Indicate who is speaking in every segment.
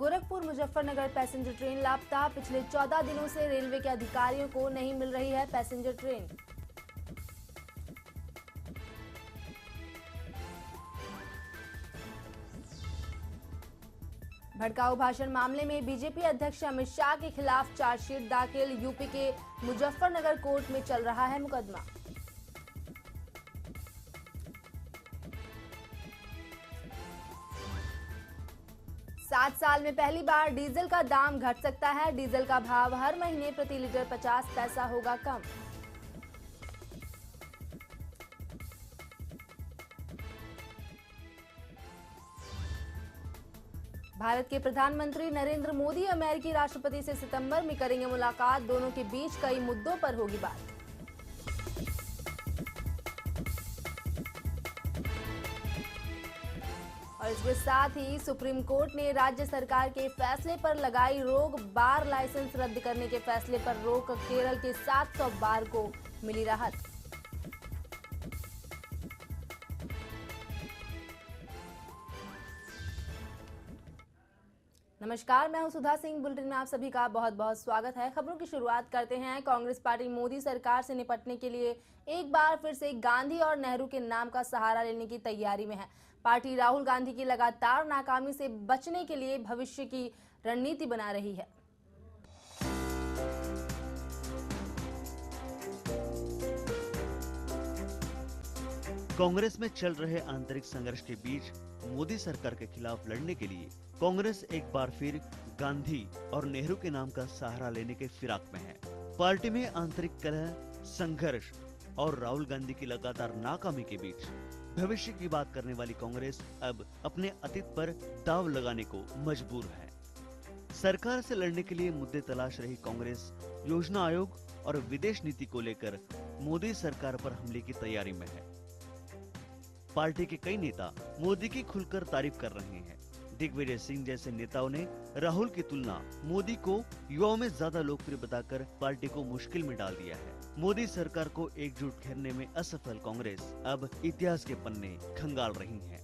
Speaker 1: Gorakhpur Muzaffarnagar passenger train लापता। पिछले 14 दिनों से रेलवे के अधिकारियों को नहीं मिल रही है पैसेंजर ट्रेन। भड़काऊ भाषण मामले में बीजेपी अध्यक्ष अमित शाह के खिलाफ चार्जशीट दाखिल। यूपी के मुजफ्फरनगर कोर्ट में चल रहा है मुकदमा। सात साल में पहली बार डीजल का दाम घट सकता है। डीजल का भाव हर महीने प्रति लीटर 50 पैसा होगा कम। भारत के प्रधानमंत्री नरेंद्र मोदी अमेरिकी राष्ट्रपति से सितंबर में करेंगे मुलाकात। दोनों के बीच कई मुद्दों पर होगी बात। और इसके साथ ही सुप्रीम कोर्ट ने राज्य सरकार के फैसले पर लगाई रोक। बार लाइसेंस रद्द करने के फैसले पर रोक। केरल के 700 बार को मिली राहत। नमस्कार, मैं हूं सुधा सिंह। बुलेटिन में आप सभी का बहुत बहुत स्वागत है। खबरों की शुरुआत करते हैं। कांग्रेस पार्टी मोदी सरकार से निपटने के लिए एक बार फिर से गांधी और नेहरू के नाम का सहारा लेने की तैयारी में है। पार्टी राहुल गांधी की लगातार नाकामी से बचने के लिए भविष्य की रणनीति बना रही है।
Speaker 2: कांग्रेस में चल रहे आंतरिक संघर्ष के बीच मोदी सरकार के खिलाफ लड़ने के लिए कांग्रेस एक बार फिर गांधी और नेहरू के नाम का सहारा लेने के फिराक में है। पार्टी में आंतरिक कलह, संघर्ष और राहुल गांधी की लगातार नाकामी के बीच भविष्य की बात करने वाली कांग्रेस अब अपने अतीत पर दाव लगाने को मजबूर है। सरकार से लड़ने के लिए मुद्दे तलाश रही कांग्रेस योजना आयोग और विदेश नीति को लेकर मोदी सरकार पर हमले की तैयारी में है। पार्टी के कई नेता मोदी की खुलकर तारीफ कर रहे हैं। दिग्विजय सिंह जैसे नेताओं ने राहुल की तुलना मोदी को युवाओं में ज्यादा लोकप्रिय बताकर पार्टी को मुश्किल में डाल दिया है। मोदी सरकार को एकजुट घेरने में असफल कांग्रेस अब इतिहास के पन्ने खंगाल रही है।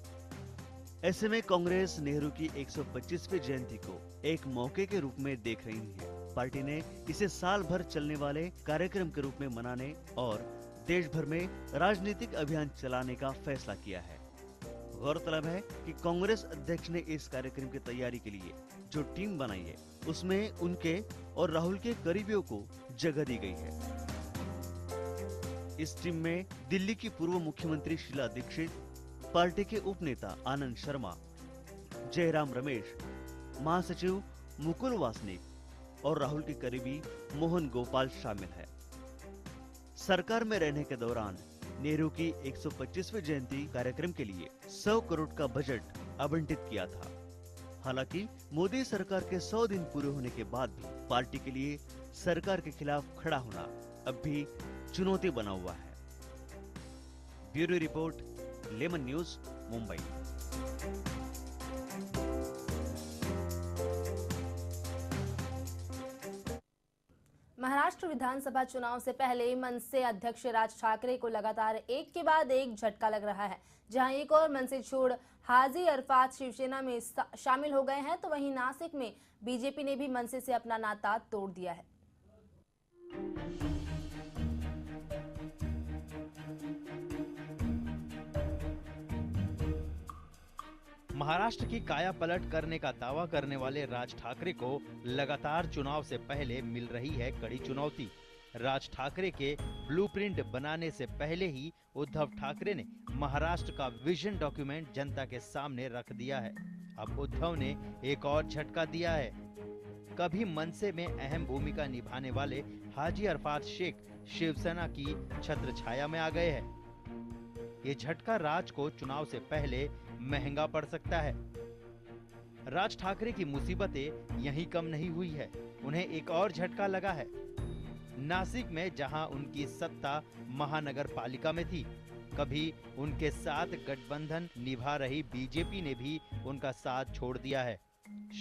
Speaker 2: ऐसे में कांग्रेस नेहरू की 125वीं जयंती को एक मौके के रूप में देख रही है। पार्टी ने इसे साल भर चलने वाले कार्यक्रम के रूप में मनाने और देश भर में राजनीतिक अभियान चलाने का फैसला किया है। गौरतलब है कि कांग्रेस अध्यक्ष ने इस कार्यक्रम की तैयारी के लिए जो टीम बनाई है उसमें उनके और राहुल के करीबियों को जगह दी गई है। इस टीम में दिल्ली की पूर्व मुख्यमंत्री शीला दीक्षित, पार्टी के उप नेता आनंद शर्मा, जयराम रमेश, महासचिव मुकुल वासनिक और राहुल के करीबी मोहन गोपाल शामिल है। सरकार में रहने के दौरान नेहरू की 125वीं जयंती कार्यक्रम के लिए 100 करोड़ का बजट आवंटित किया था। हालांकि मोदी सरकार के 100 दिन पूरे होने के बाद भी पार्टी के लिए सरकार के खिलाफ खड़ा होना अब भी चुनौती बना हुआ है। Bureau report, Lemon News, Mumbai.
Speaker 1: Maharashtra विधानसभा चुनाव से पहले मनसे अध्यक्ष राज ठाकरे को लगातार एक के बाद एक झटका लग रहा है। जहां एक और मनसे छोड़ हाजी अरफात शिवसेना में शामिल हो गए हैं, तो वहीं नासिक में बीजेपी ने भी मनसे से अपना नाता तोड़ दिया है।
Speaker 3: महाराष्ट्र की काया पलट करने का दावा करने वाले राज ठाकरे को लगातार चुनाव से पहले मिल रही है कड़ी चुनौती। राज ठाकरे के ब्लूप्रिंट बनाने से पहले ही उद्धव ठाकरे ने महाराष्ट्र का विजन डॉक्यूमेंट जनता के सामने रख दिया है। अब उद्धव ने एक और झटका दिया है। कभी मनसे में अहम भूमिका निभाने वाले हाजी अरफात शेख शिवसेना की छत्र छाया में आ गए हैं। ये झटका राज को चुनाव से पहले महंगा पड़ सकता है। राज ठाकरे की मुसीबतें यहीं कम नहीं हुई है, उन्हें एक और झटका लगा है। नासिक में जहां उनकी सत्ता महानगर पालिका में थी, कभी उनके साथ गठबंधन निभा रही बीजेपी ने भी उनका साथ छोड़ दिया है।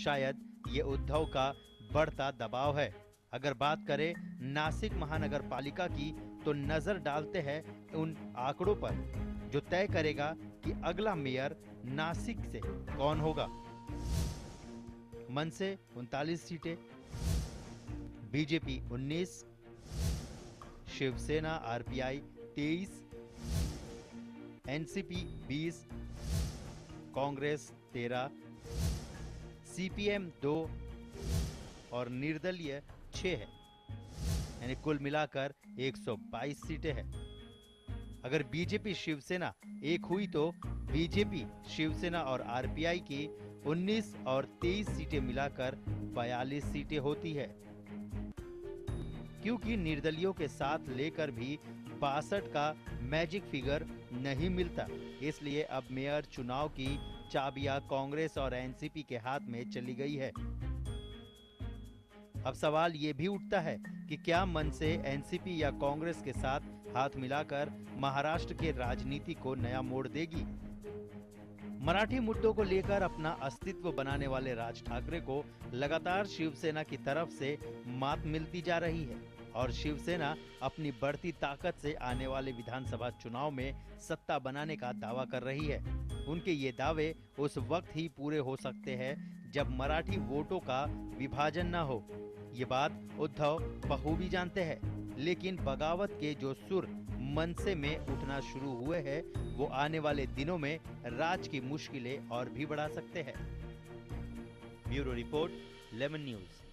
Speaker 3: शायद ये उद्धव का बढ़ता दबाव है। अगर बात करें नासिक महानगर पालिका की, तो नजर डालते हैं उन आंकड़ों पर जो तय करेगा कि अगला मेयर नासिक से कौन होगा। मनसे 39 सीटें, BJP 19, Shiv Sena RPI 23, NCP 20, Congress 13, CPM 2 और निर्दलीय 6 है। यानी कुल मिलाकर 122 सीटें हैं। अगर बीजेपी शिवसेना एक हुई तो बीजेपी शिवसेना और आरपीआई की 19 और 23 सीटें मिलाकर 42 सीटें होती है। क्योंकि निर्दलियों के साथ लेकर भी 62 का मैजिक फिगर नहीं मिलता, इसलिए अब मेयर चुनाव की चाबियां कांग्रेस और एनसीपी के हाथ में चली गई है। अब सवाल ये भी उठता है कि क्या मनसे एनसीपी या कांग्रेस के साथ हाथ मिलाकर महाराष्ट्र के राजनीति को नया मोड़ देगी। मराठी मुद्दों को लेकर अपना अस्तित्व बनाने वाले राज ठाकरे को लगातार शिवसेना की तरफ से मात मिलती जा रही है और शिवसेना अपनी बढ़ती ताकत से आने वाले विधानसभा चुनाव में सत्ता बनाने का दावा कर रही है। उनके ये दावे उस वक्त ही पूरे हो सकते हैं जब मराठी वोटों का विभाजन न हो। ये बात उद्धव बखूबी जानते हैं, लेकिन बगावत के जो सुर मनसे में उठना शुरू हुए हैं, वो आने वाले दिनों में राज की मुश्किलें और भी बढ़ा सकते हैं। Bureau report, Lemon news.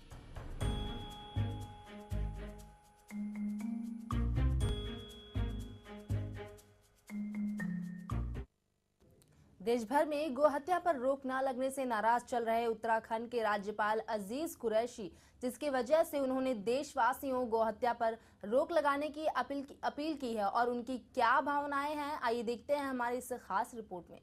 Speaker 1: देश भर में गोहत्या पर रोक न लगने से नाराज चल रहे उत्तराखंड के राज्यपाल अजीज कुरैशी, जिसकी वजह से उन्होंने देशवासियों गोहत्या पर रोक लगाने की अपील की है और उनकी क्या भावनाएं हैं, आइए देखते हैं हमारी इस खास रिपोर्ट में।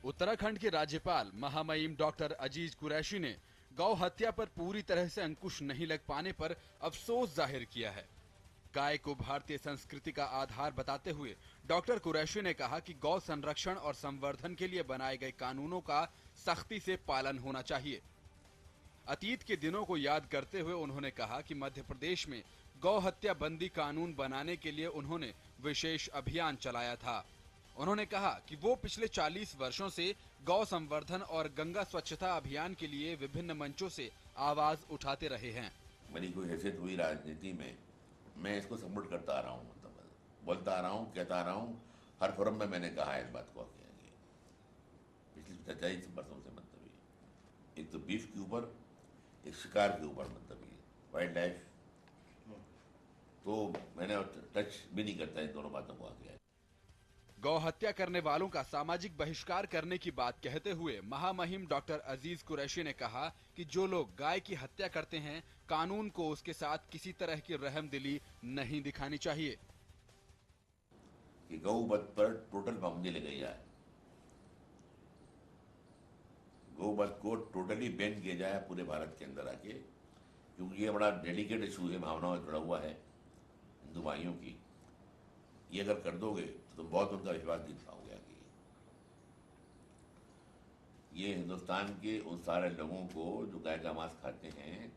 Speaker 4: उत्तराखंड के राज्यपाल महामहिम डॉक्टर अजीज कुरैशी ने गौ हत्या पर पूरी तरह से अंकुश नहीं लग पाने पर अफसोस जाहिर किया है। गाय को भारतीय संस्कृति का आधार बताते हुए डॉक्टर कुरैशी ने कहा कि गौ संरक्षण और संवर्धन के लिए बनाए गए कानूनों का सख्ती से पालन होना चाहिए। अतीत के दिनों को याद करते हुए उन्होंने कहा कि मध्य प्रदेश में गौ हत्या बंदी कानून बनाने के लिए उन्होंने विशेष अभियान चलाया था। उन्होंने कहा कि वो पिछले 40 वर्षों से गौ संवर्धन और गंगा स्वच्छता अभियान के लिए विभिन्न मंचों से आवाज उठाते रहे हैं।
Speaker 5: मेरी कोई हैसियत हुई राजनीति में, मैं इसको सपोर्ट करता आ रहा हूँ, मतलब बोलता आ रहा हूँ, कहता आ रहा हूँ। हर फोरम में मैंने कहा है इस बात को। पिछले 40 वर्षों से मतलब ये एक तो बीफ के ऊपर, एक शिकार के ऊपर, मतलब ये वाइल्ड लाइफ, तो मैंने टच भी नहीं करता इन दोनों बातों को आगे।
Speaker 4: गौ हत्या करने वालों का सामाजिक बहिष्कार करने की बात कहते हुए महामहिम डॉक्टर अजीज कुरैशी ने कहा कि जो लोग गाय की हत्या करते हैं, कानून को उसके साथ किसी तरह की रहमदिली नहीं दिखानी चाहिए।
Speaker 5: कि गौवध पर टोटल पाबंदी लगाई जाए, गौवध को टोटली बैन किया जाए पूरे भारत के अंदर आके, क्योंकि ये बड़ा डेलिकेट इशू है, भावनाओं से जुड़ा हुआ है हिंदू भाइयों की। ये अगर कर दोगे तो बहुत उनका विश्वास जीत पाओगे। ये हिंदुस्तान के उन सारे लोगों को जो गाय का मांस खाते हैं,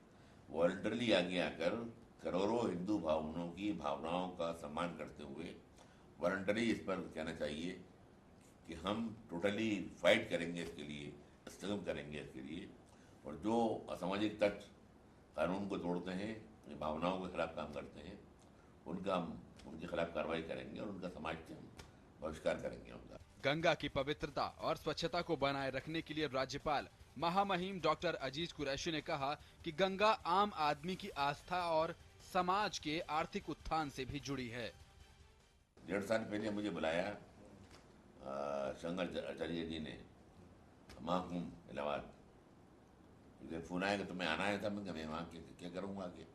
Speaker 5: वॉलंटरली आगे आकर करोड़ों हिंदू भावनाओं की भावनाओं का सम्मान करते हुए वॉलंटरी इस पर कहना चाहिए कि हम टोटली फाइट करेंगे इसके लिए, स्थगन करेंगे इसके लिए। और जो असामाजिक तत्व कानून को तोड़ते हैं, भावनाओं के खिलाफ काम करते हैं, उनके खिलाफ कार्रवाई करेंगे और उनका समाज से बहिष्कार करेंगे उनका।
Speaker 4: गंगा की पवित्रता और स्वच्छता को बनाए रखने के लिए राज्यपाल महामहिम डॉक्टर अजीज कुरैशी ने कहा कि गंगा आम आदमी की आस्था और समाज के आर्थिक उत्थान से भी जुड़ी है।
Speaker 5: 1.5 साल पहले मुझे बुलाया शंकर आचार्य जी ने महाकुंभ इलाहाबाद, फोन आया कि तुम्हें आना है था। मैं वहाँ क्या करूँगा आगे?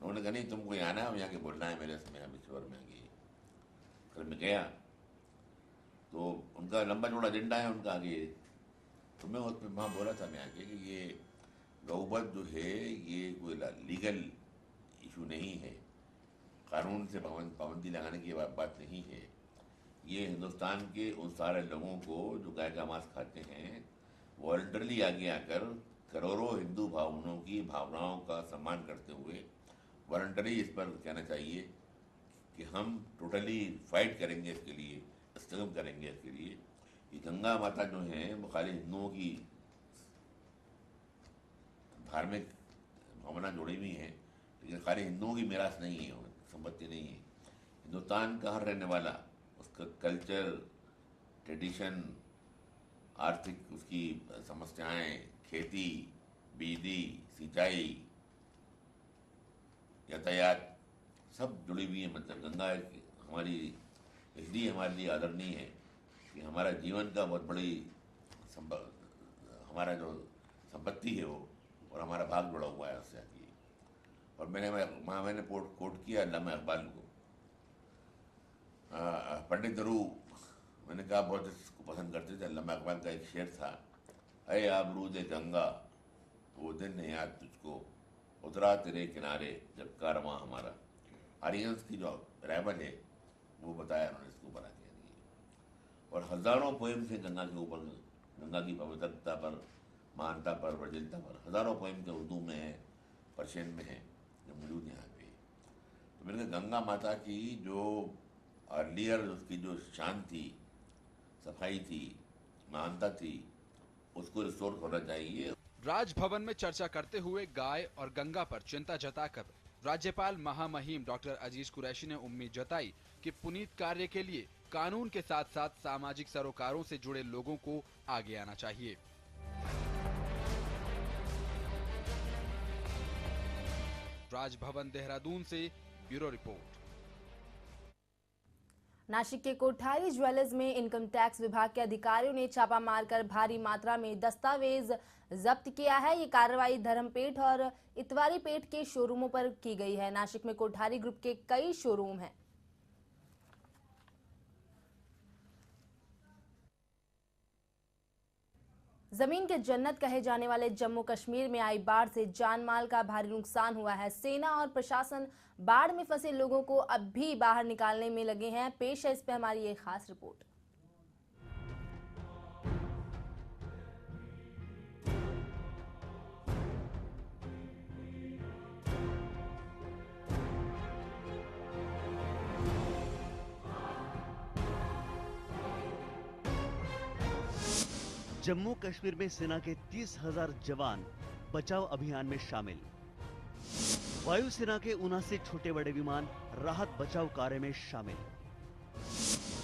Speaker 5: उन्होंने कहा नहीं तुमको आना है, यहाँ के बोलना है मेरे से, विश्वर में आगे। कल मैं गया तो उनका लंबा चौड़ा एजेंडा है उनका आगे। तो मैं उस पर वहाँ बोला था मैं आगे कि ये गौवध जो है ये कोई लीगल इशू नहीं है, कानून से पाबंदी लगाने की बात नहीं है। ये हिंदुस्तान के उन सारे लोगों को जो गाय का मांस खाते हैं, वॉलंटरली आगे आकर करोड़ों हिंदू भावनाओं की भावनाओं का सम्मान करते हुए वॉलंटरी इस पर कहना चाहिए कि हम टोटली फाइट करेंगे इसके लिए, स्थगन करेंगे इसके लिए। ये गंगा माता जो है वो खाली हिंदुओं की धार्मिक भावना जुड़ी हुई है, लेकिन खाली हिंदुओं की मीरास नहीं है, संपत्ति नहीं है। हिंदुस्तान का हर रहने वाला उसका कल्चर, ट्रेडिशन, आर्थिक उसकी समस्याएं, खेती, बिजली, सिंचाई, यातायात सब जुड़ी हुई है। मतलब गंगा हमारी इसलिए हमारे लिए आदरणीय है कि हमारा जीवन का बहुत बड़ी हमारा जो संपत्ति है वो और हमारा भाग जुड़ा हुआ है उससे। और मैंने कोट किया अल्लामा इकबाल को। पंडित दरू मैंने कहा बहुत इसको पसंद करते थे। अल्लामा इकबाल का एक शेर था, अय आबरूद गंगा वो दिन है याद तुझको, उतरा तेरे किनारे जब कारवां हमारा। आर्यंस की जो रैबल है वो बताया उन्होंने इसको बना के दिए। और हजारों पोएम थे गंगा के ऊपर, गंगा की पवित्रता पर, महानता पर, वर्जिलता पर। हजारों पोएम के उर्दू में है, पर्शियन में है, जो मौजूद यहाँ पे। तो मैंने कहा गंगा माता की जो अर्लियर उसकी जो शान थी, सफाई थी, महानता थी, उसको रिस्टोर करना चाहिए।
Speaker 4: राजभवन में चर्चा करते हुए गाय और गंगा पर चिंता जताकर राज्यपाल महामहिम डॉक्टर अजीज कुरैशी ने उम्मीद जताई कि पुनीत कार्य के लिए कानून के साथ साथ सामाजिक सरोकारों से जुड़े लोगों को आगे आना चाहिए। राजभवन देहरादून से ब्यूरो रिपोर्ट।
Speaker 1: नासिक के कोठारी ज्वेलर्स में इनकम टैक्स विभाग के अधिकारियों ने छापा मारकर भारी मात्रा में दस्तावेज जब्त किया है। ये कार्रवाई धर्मपेठ और इतवारी पेठ के शोरूमों पर की गई है। नासिक में कोठारी ग्रुप के कई शोरूम हैं। जमीन के जन्नत कहे जाने वाले जम्मू कश्मीर में आई बाढ़ से जान माल का भारी नुकसान हुआ है। सेना और प्रशासन बाढ़ में फंसे लोगों को अब भी बाहर निकालने में लगे हैं। पेश है इस पे हमारी एक खास रिपोर्ट।
Speaker 2: जम्मू कश्मीर में सेना के 30,000 जवान बचाव अभियान में शामिल। वायुसेना के 79 छोटे बड़े विमान राहत बचाव कार्य में शामिल।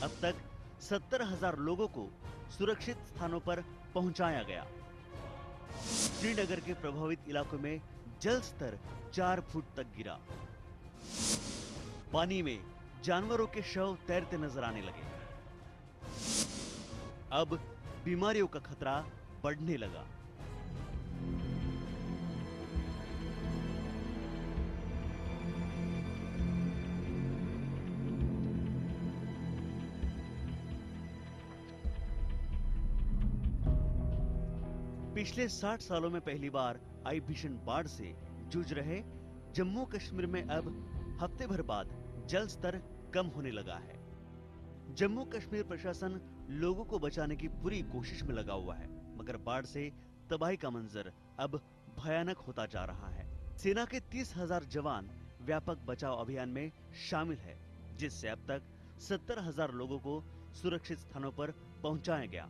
Speaker 2: अब तक 70,000 लोगों को सुरक्षित स्थानों पर पहुंचाया गया। श्रीनगर के प्रभावित इलाकों में जल स्तर 4 फुट तक गिरा। पानी में जानवरों के शव तैरते नजर आने लगे। अब बीमारियों का खतरा बढ़ने लगा। पिछले 60 सालों में पहली बार आई भीषण बाढ़ से जूझ रहे जम्मू कश्मीर में अब हफ्ते भर बाद जल स्तर कम होने लगा है। जम्मू कश्मीर प्रशासन लोगों को बचाने की पूरी कोशिश में लगा हुआ है, मगर बाढ़ से तबाही का मंजर अब भयानक होता जा रहा है। सेना के 30,000 जवान व्यापक बचाव अभियान में शामिल है, जिससे अब तक 70,000 लोगों को सुरक्षित स्थानों पर पहुंचाया गया।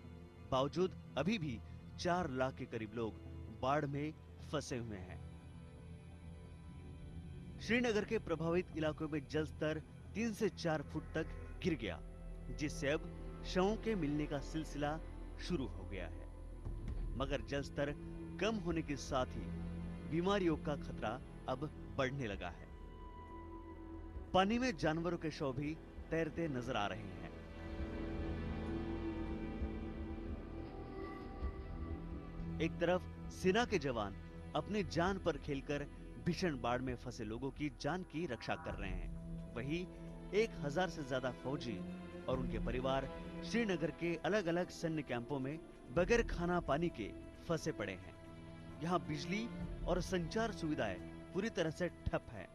Speaker 2: बावजूद अभी भी 4 लाख के करीब लोग बाढ़ में फंसे हुए हैं। श्रीनगर के प्रभावित इलाकों में जल स्तर 3 से 4 फुट तक गिर गया, जिससे अब शवों के मिलने का सिलसिला शुरू हो गया है। मगर जल स्तर कम होने के साथ ही बीमारियों का खतरा अब बढ़ने लगा है। पानी में जानवरों के शव भी तैरते नजर आ रहे हैं। एक तरफ सेना के जवान अपनी जान पर खेलकर भीषण बाढ़ में फंसे लोगों की जान की रक्षा कर रहे हैं, वहीं 1000 से ज्यादा फौजी और उनके परिवार श्रीनगर के अलग अलग सैन्य कैंपों में बगैर खाना पानी के फंसे पड़े हैं। यहाँ बिजली और संचार सुविधाएं पूरी तरह से ठप है।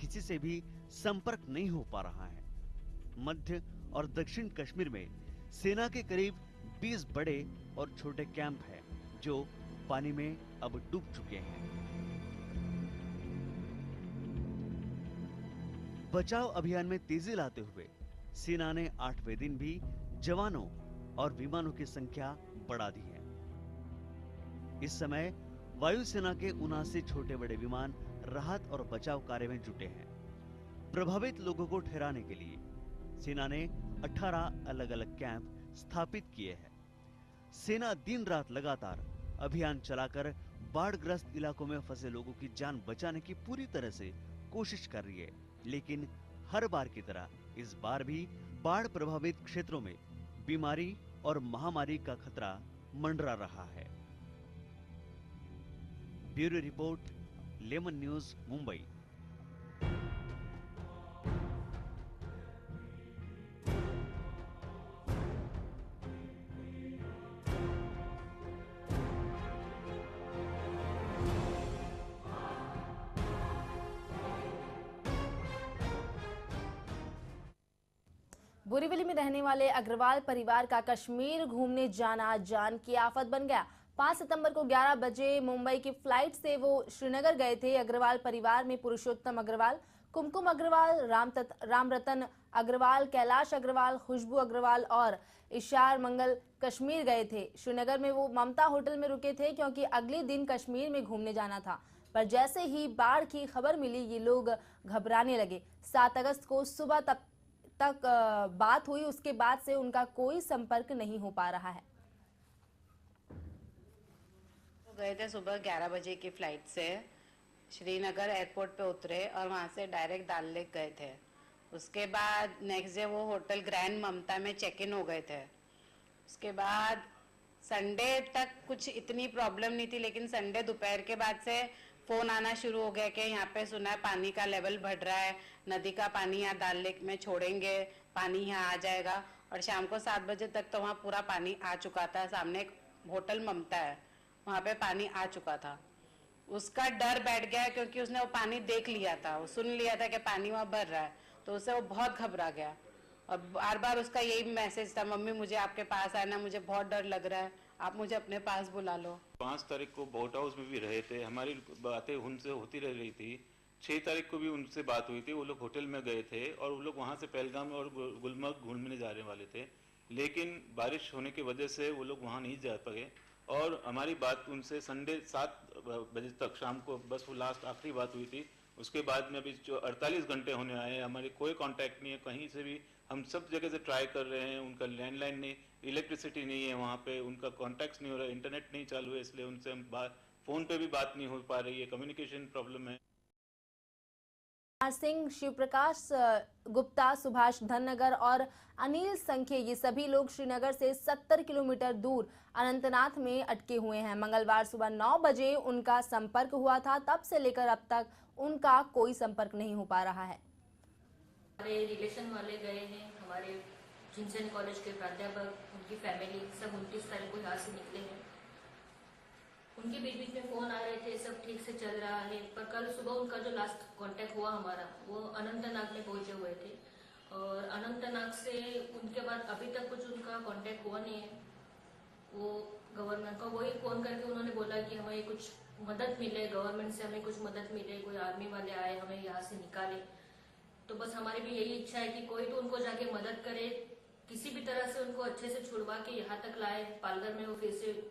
Speaker 2: किसी से भी संपर्क नहीं हो पा रहा है। मध्य और दक्षिण कश्मीर में सेना के करीब 20 बड़े और छोटे कैंप हैं, जो पानी में अब डूब चुके हैं। बचाव अभियान में तेजी लाते हुए सेना ने 8वें दिन भी जवानों और विमानों की संख्या बढ़ा दी है। इस समय वायुसेना के 79 छोटे बड़े विमान राहत और बचाव कार्य में जुटे हैं। प्रभावित लोगों को ठहराने के लिए सेना ने 18 अलग अलग कैंप स्थापित किए हैं। सेना दिन रात लगातार अभियान चलाकर बाढ़ग्रस्त इलाकों में फंसे लोगों की जान बचाने की पूरी तरह से कोशिश कर रही है, लेकिन हर बार की तरह इस बार भी बाढ़ प्रभावित क्षेत्रों में बीमारी और महामारी का खतरा मंडरा रहा है। Bureau report, Lemon News, Mumbai.
Speaker 1: Borivali में रहने वाले अग्रवाल परिवार का कश्मीर घूमने जाना जान की आफत बन गया। 5 सितंबर को 11 बजे मुंबई की फ्लाइट से वो श्रीनगर गए थे। अग्रवाल परिवार में पुरुषोत्तम अग्रवाल, कुमकुम अग्रवाल, रामरतन अग्रवाल, कैलाश अग्रवाल, खुशबू अग्रवाल और इशार मंगल कश्मीर गए थे। श्रीनगर में वो ममता होटल में रुके थे क्योंकि अगले दिन कश्मीर में घूमने जाना था। पर जैसे ही बाढ़ की खबर मिली ये लोग घबराने लगे। 7 अगस्त को सुबह तक बात हुई, उसके बाद से उनका कोई संपर्क नहीं हो पा रहा है।
Speaker 6: गए थे सुबह 11 बजे की फ्लाइट से, श्रीनगर एयरपोर्ट पे उतरे और वहाँ से डायरेक्ट दाल लेक गए थे। उसके बाद नेक्स्ट डे वो होटल ग्रैंड ममता में चेक इन हो गए थे। उसके बाद संडे तक कुछ इतनी प्रॉब्लम नहीं थी, लेकिन संडे दोपहर के बाद से फ़ोन आना शुरू हो गया कि यहाँ पे सुना है पानी का लेवल बढ़ रहा है, नदी का पानी यहाँ दाल लेक में छोड़ेंगे, पानी यहाँ आ जाएगा। और शाम को 7 बजे तक तो वहाँ पूरा पानी आ चुका था। सामने एक होटल ममता है, वहाँ पे पानी आ चुका था। उसका डर बैठ गया क्योंकि उसने वो पानी देख लिया था, वो सुन लिया था कि पानी वहाँ भर रहा है, तो उससे वो बहुत घबरा गया। और बार बार उसका यही मैसेज था, मम्मी मुझे आपके पास आना, मुझे बहुत डर लग रहा है, आप मुझे अपने पास बुला लो।
Speaker 7: 5 तारीख को बोट हाउस में भी रहे थे, हमारी बातें उनसे होती रह रही थी। 6 तारीख को भी उनसे बात हुई थी, वो लोग होटल में गए थे और वो लोग वहाँ से पहलगाम और गुलमर्ग घूमने जाने वाले थे, लेकिन बारिश होने की वजह से वो लोग वहाँ नहीं जा पाए। और हमारी बात उनसे संडे 7 बजे तक शाम को बस वो लास्ट आखिरी बात हुई थी। उसके बाद में अभी जो 48 घंटे होने आए, हमारे कोई कांटेक्ट नहीं है कहीं से भी। हम सब जगह से ट्राई कर रहे हैं, उनका लैंडलाइन नहीं, इलेक्ट्रिसिटी नहीं है वहाँ पे, उनका कॉन्टैक्ट नहीं हो रहा है, इंटरनेट नहीं चालू है, इसलिए उनसे हम फ़ोन पे भी बात नहीं हो पा रही है, कम्युनिकेशन प्रॉब्लम है।
Speaker 1: सिंह, शिवप्रकाश गुप्ता, सुभाष धननगर और अनिल संखे ये सभी लोग श्रीनगर से 70 किलोमीटर दूर अनंतनाग में अटके हुए हैं। मंगलवार सुबह 9 बजे उनका संपर्क हुआ था, तब से लेकर अब तक उनका कोई संपर्क नहीं हो पा रहा है।
Speaker 8: हमारे रिलेशन वाले गए हैं, हमारे जिनसन कॉलेज के प्राध्यापक, उनकी फैमिली सब 29 तारीख को यहाँ से निकले हैं। उनके बीच बीच में फ़ोन आ रहे थे, सब ठीक से चल रहा है, पर कल सुबह उनका जो लास्ट कांटेक्ट हुआ हमारा, वो अनंतनाग में पहुंचे हुए थे और अनंतनाग से उनके बाद अभी तक कुछ उनका कांटेक्ट हुआ नहीं है। वो गवर्नमेंट को वही फ़ोन करके उन्होंने बोला कि हमें कुछ मदद मिले, गवर्नमेंट से हमें कुछ मदद मिले, कोई आर्मी वाले आए हमें यहाँ से निकाले। तो बस हमारी भी यही इच्छा है कि कोई तो उनको जाके मदद करे, किसी भी तरह से उनको अच्छे से छुड़वा के यहाँ तक लाए, पालघर में वो फिर से।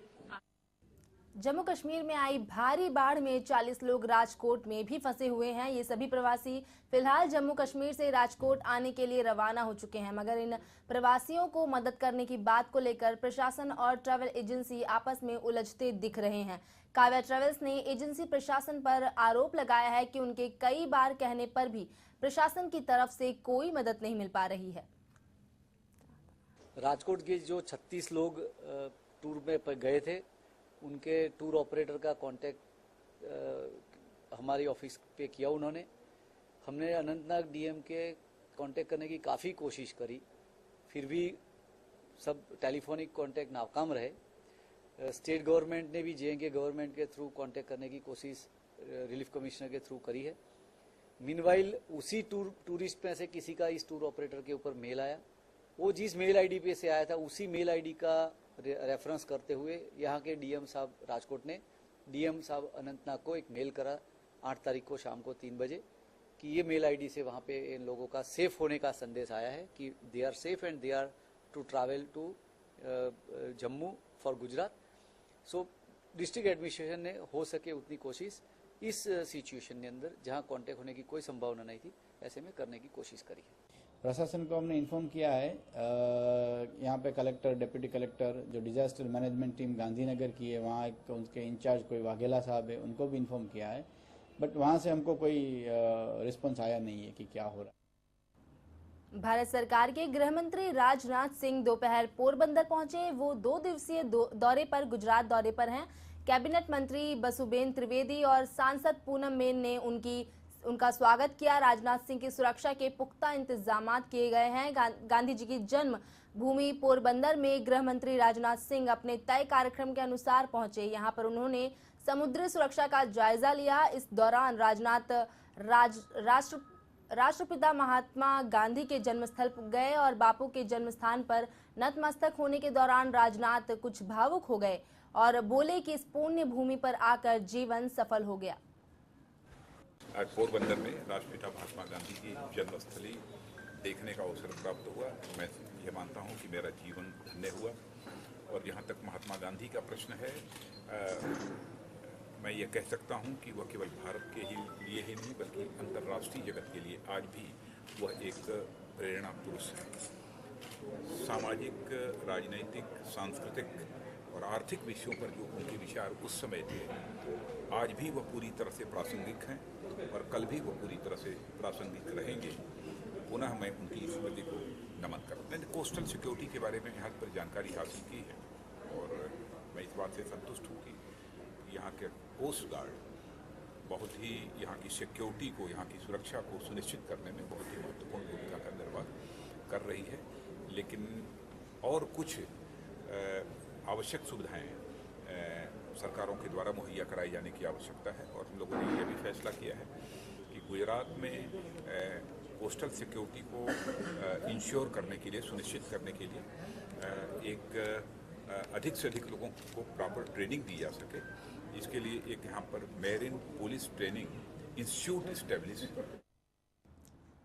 Speaker 1: जम्मू कश्मीर में आई भारी बाढ़ में 40 लोग राजकोट में भी फंसे हुए हैं। ये सभी प्रवासी फिलहाल जम्मू कश्मीर से राजकोट आने के लिए रवाना हो चुके हैं, मगर इन प्रवासियों को मदद करने की बात को लेकर प्रशासन और ट्रैवल एजेंसी आपस में उलझते दिख रहे हैं। काव्या ट्रैवल्स ने एजेंसी प्रशासन पर आरोप लगाया है कि उनके कई बार कहने पर भी प्रशासन की तरफ से कोई मदद नहीं मिल पा रही है।
Speaker 9: राजकोट के जो 36 लोग टूर में गए थे, उनके टूर ऑपरेटर का कांटेक्ट हमारी ऑफिस पे किया उन्होंने। हमने अनंतनाग डीएम के कांटेक्ट करने की काफ़ी कोशिश करी, फिर भी सब टेलीफोनिक कांटेक्ट नाकाम रहे। स्टेट गवर्नमेंट ने भी जेएनके गवर्नमेंट के थ्रू कांटेक्ट करने की कोशिश रिलीफ कमिश्नर के थ्रू करी है। मीनवाइल उसी टूरिस्ट में से किसी का इस टूर ऑपरेटर के ऊपर मेल आया, वो जिस मेल आईडी पे से आया था उसी मेल आईडी का रेफरेंस करते हुए यहाँ के डीएम साहब राजकोट ने डीएम साहब अनंतनाग को एक मेल करा 8 तारीख को शाम को 3 बजे कि ये मेल आईडी से वहाँ पे इन लोगों का सेफ होने का संदेश आया है कि they are safe and they are to travel to Jammu for Gujarat. So district administration ने हो सके उतनी कोशिश इस सिचुएशन के अंदर जहां कांटेक्ट होने की कोई संभावना नहीं थी, ऐसे में करने की कोशिश करी है।
Speaker 10: प्रशासन को हमने इन्फॉर्म किया है, यहाँ पे कलेक्टर, डिप्टी कलेक्टर, जो डिजास्टर मैनेजमेंट टीम गांधीनगर की है, वहाँ एक उनके इंचार्ज कोई वाघेला साहब है, उनको भी इन्फॉर्म किया है, बट वहाँ से हमको कोई रिस्पॉन्स आया नहीं है कि क्या हो रहा है।
Speaker 1: भारत सरकार के गृह मंत्री राजनाथ सिंह दोपहर पोरबंदर पहुंचे। वो 2 दिवसीय दौरे पर गुजरात दौरे पर हैं। कैबिनेट मंत्री बसुबेन त्रिवेदी और सांसद पूनम मेन ने उनका स्वागत किया। राजनाथ सिंह की सुरक्षा के पुख्ता इंतजाम किए गए हैं। गांधी जी की जन्म भूमि पोरबंदर में गृह मंत्री राजनाथ सिंह अपने तय कार्यक्रम के अनुसार पहुंचे। यहां पर उन्होंने समुद्री सुरक्षा का जायजा लिया। इस दौरान राजनाथ राष्ट्रपिता महात्मा गांधी के जन्मस्थल गए और बापू के जन्मस्थान पर नतमस्तक होने के दौरान राजनाथ कुछ भावुक हो गए और बोले कि इस पुण्य भूमि पर आकर जीवन सफल हो गया।
Speaker 11: आज पोरबंदर में राष्ट्रपिता महात्मा गांधी की जन्मस्थली देखने का अवसर प्राप्त हुआ। मैं ये मानता हूँ कि मेरा जीवन धन्य हुआ। और यहाँ तक महात्मा गांधी का प्रश्न है, मैं ये कह सकता हूँ कि वह केवल भारत के लिए ही नहीं बल्कि अंतर्राष्ट्रीय जगत के लिए आज भी वह एक प्रेरणा पुरुष है। सामाजिक, राजनीतिक, सांस्कृतिक और आर्थिक विषयों पर जो उनके विचार उस समय थे, आज भी वह पूरी तरह से प्रासंगिक हैं और कल भी वो पूरी तरह से प्रासंगिक रहेंगे। पुनः मैं उनकी स्मृति को नमन करता हूँ। मैंने कोस्टल सिक्योरिटी के बारे में यहाँ पर जानकारी हासिल की है और मैं इस बात से संतुष्ट हूँ कि यहाँ के कोस्ट गार्ड बहुत ही यहाँ की सिक्योरिटी को, यहाँ की सुरक्षा को सुनिश्चित करने में बहुत ही महत्वपूर्ण भूमिका का निर्वाह कर रही है। लेकिन और कुछ आवश्यक सुविधाएं सरकारों के द्वारा मुहैया कराई जाने की आवश्यकता है। और हम लोगों ने यह भी फैसला किया है कि गुजरात में कोस्टल सिक्योरिटी को इंश्योर करने के लिए, सुनिश्चित करने के लिए एक अधिक से अधिक लोगों को प्रॉपर ट्रेनिंग दी जा सके। इसके लिए एक यहाँ पर marine police training institute establish.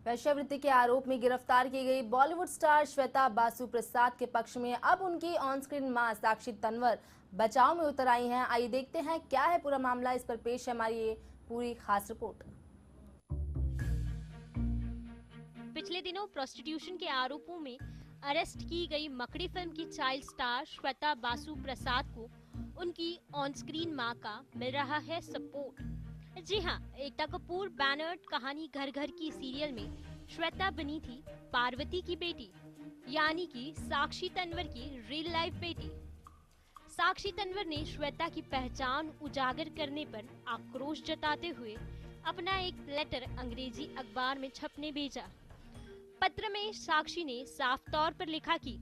Speaker 1: वेश्यावृत्ति के आरोप में गिरफ्तार की गई बॉलीवुड स्टार श्वेता बासु प्रसाद के पक्ष में अब उनकी ऑन स्क्रीन मां साक्षी तन्वर बचाव में उतर आई हैं। आइए देखते हैं क्या है पूरा मामला। इस पर पेश है हमारी ये पूरी खास रिपोर्ट।
Speaker 12: पिछले दिनों प्रोस्टिट्यूशन के आरोपों में अरेस्ट की गई मकड़ी फिल्म की चाइल्ड स्टार श्वेता बासु प्रसाद को उनकी ऑन स्क्रीन मां का मिल रहा है सपोर्ट। जी हाँ, एकता कपूर बैनर्ड कहानी घर घर की सीरियल में श्वेता बनी थी पार्वती की बेटी, यानी कि साक्षी तन्वर की रियल लाइफ बेटी। साक्षी तन्वर ने श्वेता की पहचान उजागर करने पर आक्रोश जताते हुए अपना एक लेटर अंग्रेजी अखबार में छपने भेजा। पत्र में साक्षी ने साफ तौर पर लिखा कि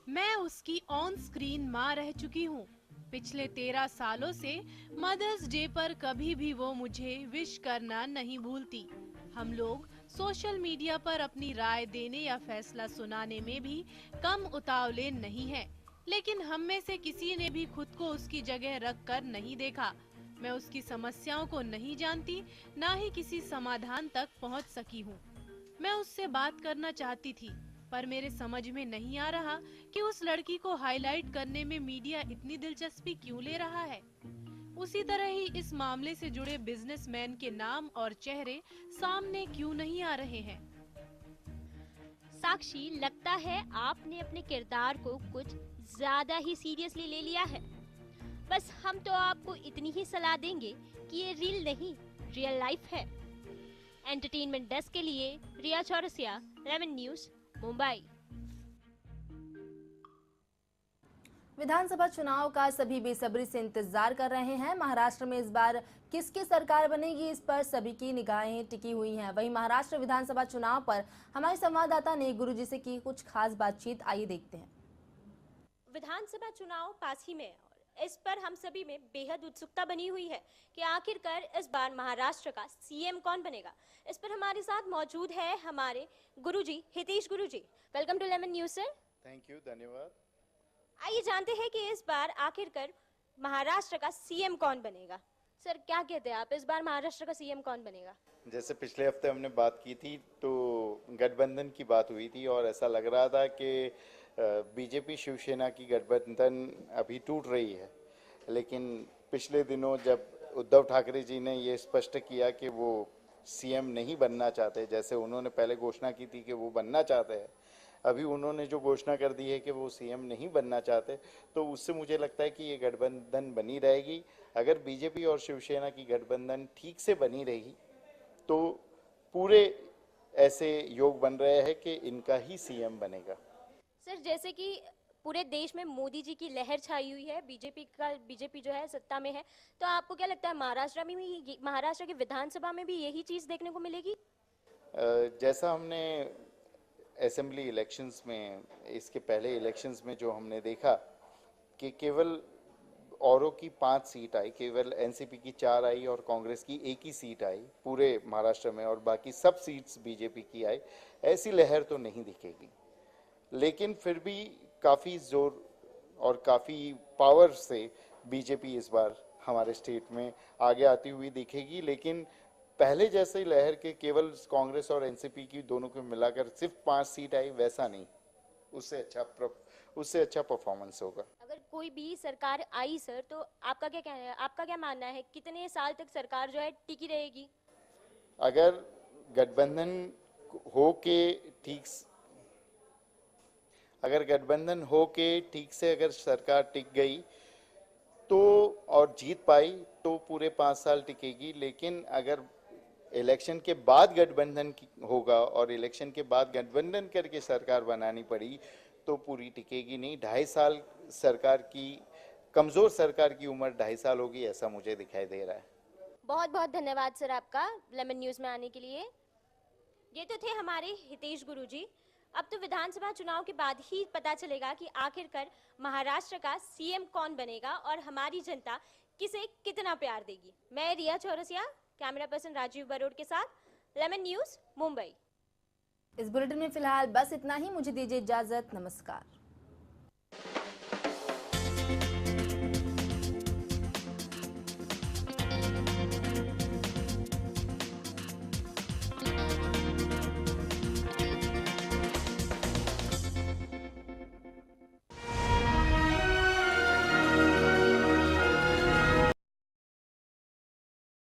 Speaker 13: मैं उसकी ऑन स्क्रीन मां रह चुकी हूँ। पिछले 13 सालों से मदर्स डे पर कभी भी वो मुझे विश करना नहीं भूलती। हम लोग सोशल मीडिया पर अपनी राय देने या फैसला सुनाने में भी कम उतावले नहीं हैं, लेकिन हम में से किसी ने भी खुद को उसकी जगह रख कर नहीं देखा। मैं उसकी समस्याओं को नहीं जानती, ना ही किसी समाधान तक पहुंच सकी हूँ। मैं उससे बात करना चाहती थी, पर मेरे समझ में नहीं आ रहा कि उस लड़की को हाईलाइट करने में मीडिया इतनी दिलचस्पी क्यों ले रहा है। उसी तरह ही इस मामले से जुड़े बिजनेसमैन के नाम और चेहरे सामने क्यों नहीं आ रहे हैं।
Speaker 12: साक्षी, लगता है आपने अपने किरदार को कुछ ज्यादा ही सीरियसली ले लिया है। बस हम तो आपको इतनी ही सलाह देंगे कि ये रील नहीं, रियल लाइफ है। एंटरटेनमेंट डेस्क के लिए रिया चौरसिया, लेमन न्यूज, मुंबई।
Speaker 1: विधानसभा चुनाव का सभी बेसब्री से इंतजार कर रहे हैं। महाराष्ट्र में इस बार किसकी सरकार बनेगी, इस पर सभी की निगाहें टिकी हुई हैं। वहीं महाराष्ट्र विधानसभा चुनाव पर हमारे संवाददाता ने गुरुजी से की कुछ खास बातचीत, आइए देखते हैं।
Speaker 12: विधानसभा चुनाव पास ही में है और इस पर हम सभी में बेहद उत्सुकता बनी हुई है कि आखिरकार इस बार महाराष्ट्र का सीएम कौन बनेगा। इस पर हमारे साथ मौजूद है हमारे guruji Hitesh guruji. Welcome to Lemon News sir.
Speaker 14: Thank you, धन्यवाद।
Speaker 12: आइए जानते हैं कि इस बार आखिरकार महाराष्ट्र का सीएम कौन बनेगा। सर, क्या कहते हैं आप, इस बार महाराष्ट्र का सीएम कौन बनेगा?
Speaker 14: जैसे पिछले हफ्ते हमने बात की थी तो गठबंधन की बात हुई थी और ऐसा लग रहा था कि बीजेपी शिवसेना की गठबंधन अभी टूट रही है, लेकिन पिछले दिनों जब उद्धव ठाकरे जी ने ये स्पष्ट किया कि वो सीएम नहीं बनना चाहते, जैसे उन्होंने पहले घोषणा की थी कि वो बनना चाहते हैं, अभी उन्होंने जो घोषणा कर दी है कि वो सीएम नहीं बनना चाहते, तो उससे मुझे लगता है कि ये गठबंधन बनी रहेगी। अगर बीजेपी और शिवसेना की गठबंधन ठीक से बनी रही तो पूरे ऐसे योग बन रहे हैं कि इनका ही सीएम बनेगा।
Speaker 12: सर, जैसे कि पूरे देश में मोदी जी की लहर छाई हुई है, बीजेपी जो है सत्ता में है, तो आपको क्या लगता है महाराष्ट्र की विधानसभा में भी यही चीज देखने को मिलेगी?
Speaker 14: जैसा हमने असेंबली इलेक्शंस में, इसके पहले इलेक्शंस में जो हमने देखा कि केवल औरों की 5 सीट आई, केवल एनसीपी की 4 आई और कांग्रेस की 1 ही सीट आई पूरे महाराष्ट्र में, और बाकी सब सीट्स बीजेपी की आई, ऐसी लहर तो नहीं दिखेगी। लेकिन फिर भी काफ़ी जोर और काफ़ी पावर से बीजेपी इस बार हमारे स्टेट में आगे आती हुई दिखेगी। लेकिन पहले जैसे लहर के केवल कांग्रेस और एनसीपी की दोनों को मिलाकर सिर्फ 5 सीट आई, वैसा नहीं, उससे अच्छा परफॉर्मेंस होगा।
Speaker 12: अगर कोई भी सरकार आई सर, तो आपका क्या मानना है, कितने साल तक सरकार जो है टिकी रहेगी?
Speaker 14: अगर गठबंधन हो के ठीक से अगर सरकार टिक गई तो और जीत पाई तो पूरे 5 साल टिकेगी। लेकिन अगर इलेक्शन के बाद गठबंधन होगा और इलेक्शन के बाद गठबंधन करके सरकार बनानी पड़ी तो पूरी टिकेगी नहीं। 2.5 साल कमजोर सरकार की उम्र 2.5 साल होगी, ऐसा मुझे दिखाई दे रहा है।
Speaker 12: बहुत बहुत धन्यवाद सर आपका लेमन न्यूज में आने के लिए। ये तो थे हमारे हितेश गुरुजी। अब तो विधानसभा चुनाव के बाद ही पता चलेगा कि आखिरकार महाराष्ट्र का सीएम कौन बनेगा और हमारी जनता किसे कितना प्यार देगी। मैं रिया चौरसिया, कैमरा पर्सन राजीव बरोड़ के साथ, लेमन न्यूज, मुंबई।
Speaker 1: इस बुलेटिन में फिलहाल बस इतना ही। मुझे दीजिए इजाजत। नमस्कार।